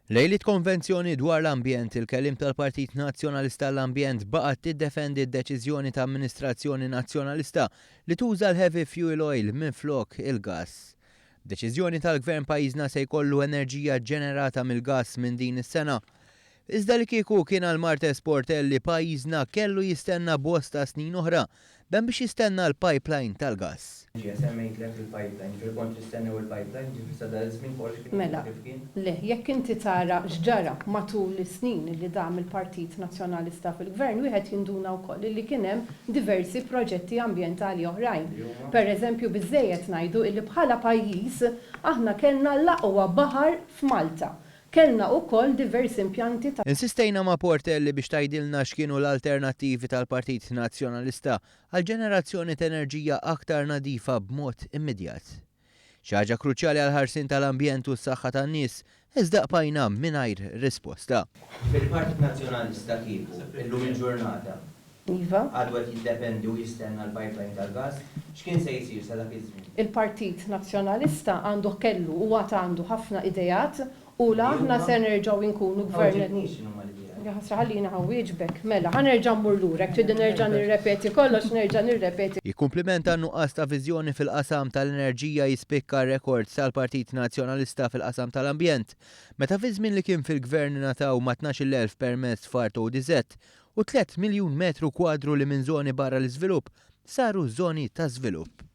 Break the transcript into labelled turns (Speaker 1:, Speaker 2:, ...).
Speaker 1: Lejliet konvenzjoni dwar l-ambjent, il-kellim tal-Partit Nazzjonalista l-Ambjent baqgħet tiddefendi d-deċiżjoni ta' Amministrazzjoni Nazzjonalista li tuża l-heavy fuel oil minflok il-gass. Deċiżjoni tal-Gvern pajjiżna se jkollu enerġija ġenerata mill-gass minn din is-sena. Iżda li kieku kien għal Martes Portelli pajjiżna kellu jistenna bosta snin oħra dan biex jistenna l-pipeline tal-gass.
Speaker 2: Semmejtlek il-pipeline, ġil-kont tistennew il-pipeline, ġifisa da żmien kollox
Speaker 3: Mela, le, jekk inti tara x'ġara matul is-snin li dam il-Partit Nazzjonalista fil-Gvern, wieħed jinduna wkoll li kien hemm diversi proġetti ambjentali oħrajn. Pereżempju biżejjed ngħidu li bħala pajjiż aħna kellna l-aqwa baħar f'Malta. Kellna wkoll diversi impjanti ta'
Speaker 1: Insistejna ma' Portelli biex tgħidilna x'kienu l-alternattivi tal-Partit Nazzjonalista għal ġenerazzjoni ta' enerġija aktar nadifa b'mod immedjat. Xi ħaġa kruċjali għal ħarsien tal-ambjent u s-saħħa tan-nies iżda qbajna mingħajr risposta.
Speaker 2: Fil-Partit Nazzjonalista kieku, illum il-ġurnata,
Speaker 3: Iva.
Speaker 2: għadwet jiddependi u jistenna l-pipeline tal-gas, x'kien se jsir sa dak iż-żmien?
Speaker 3: Il-Partit Nazzjonalista għandu kellu u għat għandu ħafna idejat u aħna se nerġgħu nkunu gvern. Ħasra ħallina ħawieġbek, mela, ħanerġa' mmur lurek, trid nerġa' nirrepeti kollox, nerġa' nirrepeti.
Speaker 1: Jikkumplimenta nuqqas ta' viżjoni fil-qasam tal-enerġija jispikka rekords tal-Partit Nazzjonalista fil-qasam tal-ambjent, meta fi żmien li kien fil-gvern nataw ma' 12,000 permess f'Arto u Dizett u 3 miljun metru kwadru li minn żoni barra l-iżvilupp saru żoni ta' żvilupp.